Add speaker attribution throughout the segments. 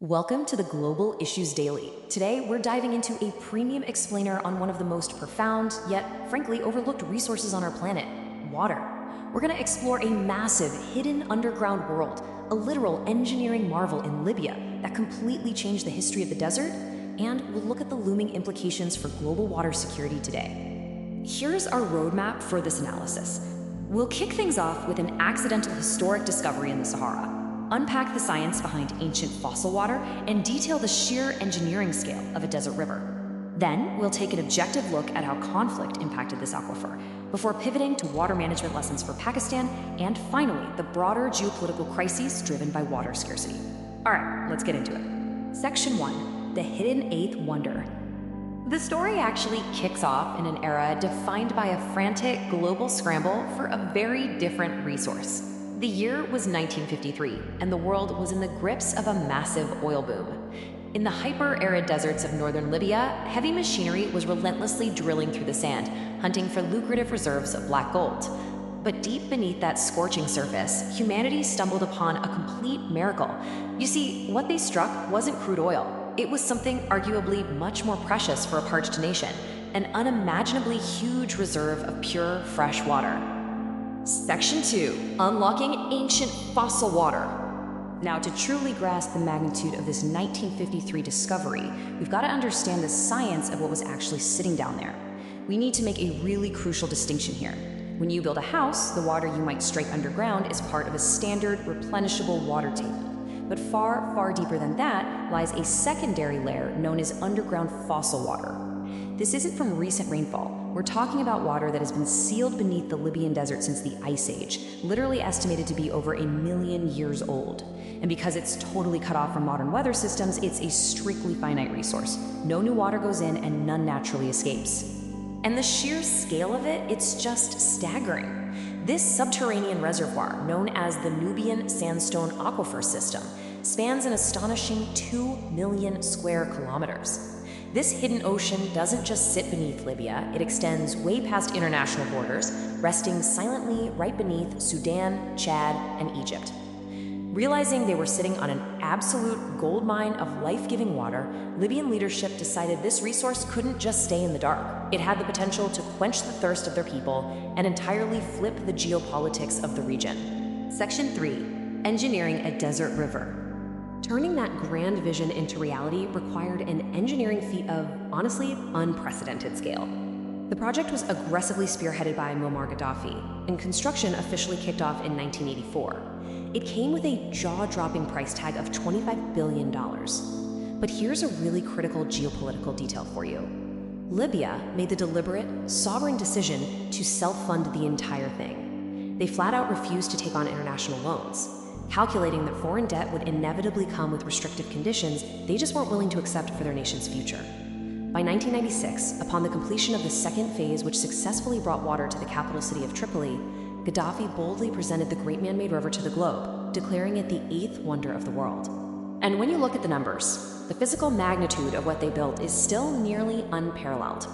Speaker 1: Welcome to the Global Issues Daily. Today, we're diving into a premium explainer on one of the most profound, yet frankly overlooked resources on our planet, water. We're going to explore a massive, hidden underground world, a literal engineering marvel in Libya that completely changed the history of the desert, and we'll look at the looming implications for global water security today. Here's our roadmap for this analysis. We'll kick things off with an accidental historic discovery in the Sahara, unpack the science behind ancient fossil water, and detail the sheer engineering scale of a desert river. Then, we'll take an objective look at how conflict impacted this aquifer, before pivoting to water management lessons for Pakistan, and finally, the broader geopolitical crises driven by water scarcity. All right, let's get into it. Section 1, the hidden eighth wonder. The story actually kicks off in an era defined by a frantic global scramble for a very different resource. The year was 1953, and the world was in the grips of a massive oil boom. In the hyper-arid deserts of northern Libya, heavy machinery was relentlessly drilling through the sand, hunting for lucrative reserves of black gold. But deep beneath that scorching surface, humanity stumbled upon a complete miracle. You see, what they struck wasn't crude oil. It was something arguably much more precious for a parched nation, an unimaginably huge reserve of pure, fresh water. Section 2, unlocking ancient fossil water. Now, to truly grasp the magnitude of this 1953 discovery, we've got to understand the science of what was actually sitting down there. We need to make a really crucial distinction here. When you build a house, the water you might strike underground is part of a standard replenishable water table. But far, far deeper than that lies a secondary layer known as underground fossil water. This isn't from recent rainfall. We're talking about water that has been sealed beneath the Libyan desert since the Ice Age, literally estimated to be over 1 million years old. And because it's totally cut off from modern weather systems, it's a strictly finite resource. No new water goes in and none naturally escapes. And the sheer scale of it, it's just staggering. This subterranean reservoir, known as the Nubian Sandstone Aquifer System, spans an astonishing 2 million square kilometers. This hidden ocean doesn't just sit beneath Libya, it extends way past international borders, resting silently right beneath Sudan, Chad, and Egypt. Realizing they were sitting on an absolute gold mine of life-giving water, Libyan leadership decided this resource couldn't just stay in the dark. It had the potential to quench the thirst of their people and entirely flip the geopolitics of the region. Section 3, engineering a desert river. Turning that grand vision into reality required an engineering feat of, honestly, unprecedented scale. The project was aggressively spearheaded by Muammar Gaddafi, and construction officially kicked off in 1984. It came with a jaw-dropping price tag of $25 billion. But here's a really critical geopolitical detail for you. Libya made the deliberate, sovereign decision to self-fund the entire thing. They flat out refused to take on international loans. Calculating that foreign debt would inevitably come with restrictive conditions they just weren't willing to accept for their nation's future. By 1996, upon the completion of the second phase which successfully brought water to the capital city of Tripoli, Gaddafi boldly presented the great man-made river to the globe, declaring it the eighth wonder of the world. And when you look at the numbers, the physical magnitude of what they built is still nearly unparalleled.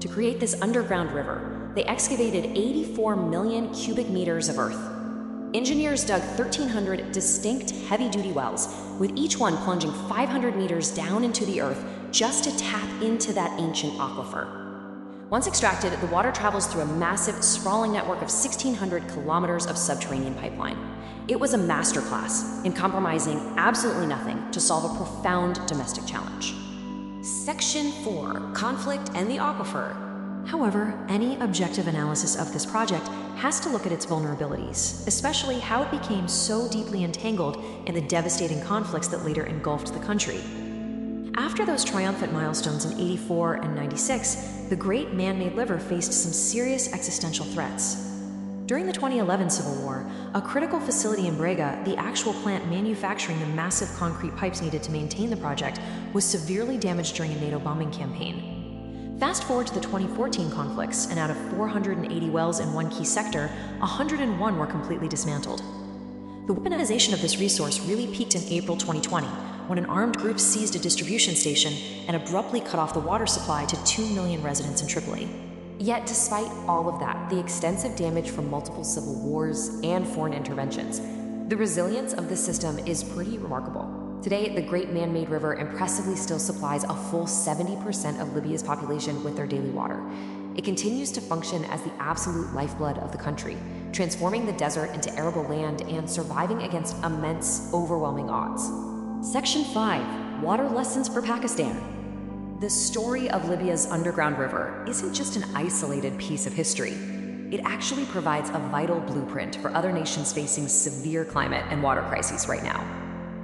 Speaker 1: To create this underground river, they excavated 84 million cubic meters of earth. Engineers dug 1,300 distinct heavy-duty wells, with each one plunging 500 meters down into the earth just to tap into that ancient aquifer. Once extracted, the water travels through a massive, sprawling network of 1,600 kilometers of subterranean pipeline. It was a masterclass in compromising absolutely nothing to solve a profound domestic challenge. Section 4, conflict and the aquifer. However, any objective analysis of this project has to look at its vulnerabilities, especially how it became so deeply entangled in the devastating conflicts that later engulfed the country. After those triumphant milestones in 84 and 96, the great man-made river faced some serious existential threats. During the 2011 Civil War, a critical facility in Brega, the actual plant manufacturing the massive concrete pipes needed to maintain the project, was severely damaged during a NATO bombing campaign. Fast forward to the 2014 conflicts, and out of 480 wells in one key sector, 101 were completely dismantled. The weaponization of this resource really peaked in April 2020, when an armed group seized a distribution station and abruptly cut off the water supply to 2 million residents in Tripoli. Yet, despite all of that, the extensive damage from multiple civil wars and foreign interventions, the resilience of this system is pretty remarkable. Today, the Great Man-Made River impressively still supplies a full 70% of Libya's population with their daily water. It continues to function as the absolute lifeblood of the country, transforming the desert into arable land and surviving against immense, overwhelming odds. Section 5. Water Lessons for Pakistan. The story of Libya's underground river isn't just an isolated piece of history. It actually provides a vital blueprint for other nations facing severe climate and water crises right now.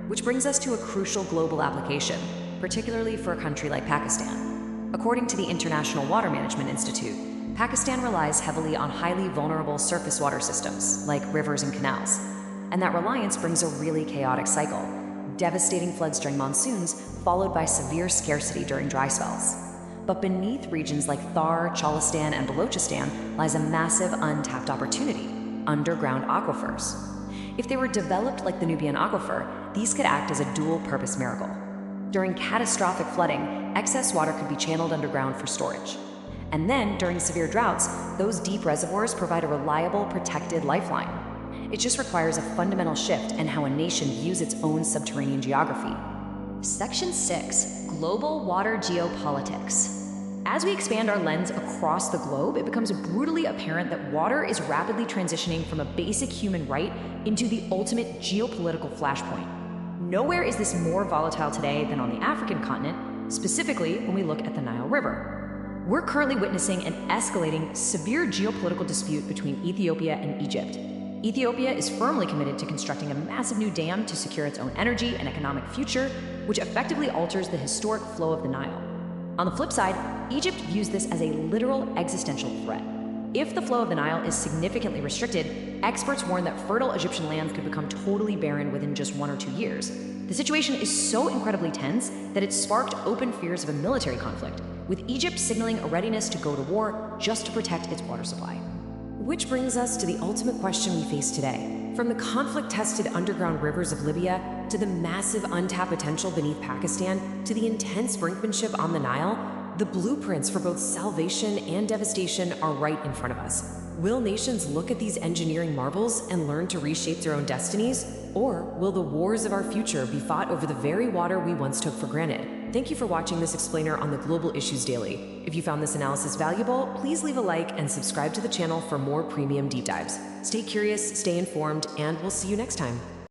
Speaker 1: Which brings us to a crucial global application, particularly for a country like Pakistan. According to the International Water Management Institute, Pakistan relies heavily on highly vulnerable surface water systems, like rivers and canals. And that reliance brings a really chaotic cycle: devastating floods during monsoons, followed by severe scarcity during dry spells. But beneath regions like Thar, Cholistan, and Balochistan lies a massive untapped opportunity: underground aquifers. If they were developed like the Nubian aquifer, these could act as a dual-purpose miracle. During catastrophic flooding, excess water could be channeled underground for storage. And then, during severe droughts, those deep reservoirs provide a reliable, protected lifeline. It just requires a fundamental shift in how a nation views its own subterranean geography. Section 6. Global Water Geopolitics. As we expand our lens across the globe, it becomes brutally apparent that water is rapidly transitioning from a basic human right into the ultimate geopolitical flashpoint. Nowhere is this more volatile today than on the African continent, specifically when we look at the Nile River. We're currently witnessing an escalating, severe geopolitical dispute between Ethiopia and Egypt. Ethiopia is firmly committed to constructing a massive new dam to secure its own energy and economic future, which effectively alters the historic flow of the Nile. On the flip side, Egypt views this as a literal existential threat. If the flow of the Nile is significantly restricted, experts warn that fertile Egyptian lands could become totally barren within just 1 or 2 years. The situation is so incredibly tense that it's sparked open fears of a military conflict, with Egypt signaling a readiness to go to war just to protect its water supply. Which brings us to the ultimate question we face today. From the conflict-tested underground rivers of Libya, to the massive untapped potential beneath Pakistan, to the intense brinkmanship on the Nile, the blueprints for both salvation and devastation are right in front of us. Will nations look at these engineering marvels and learn to reshape their own destinies? Or will the wars of our future be fought over the very water we once took for granted? Thank you for watching this explainer on the Global Issues Daily. If you found this analysis valuable, please leave a like and subscribe to the channel for more premium deep dives. Stay curious, stay informed, and we'll see you next time.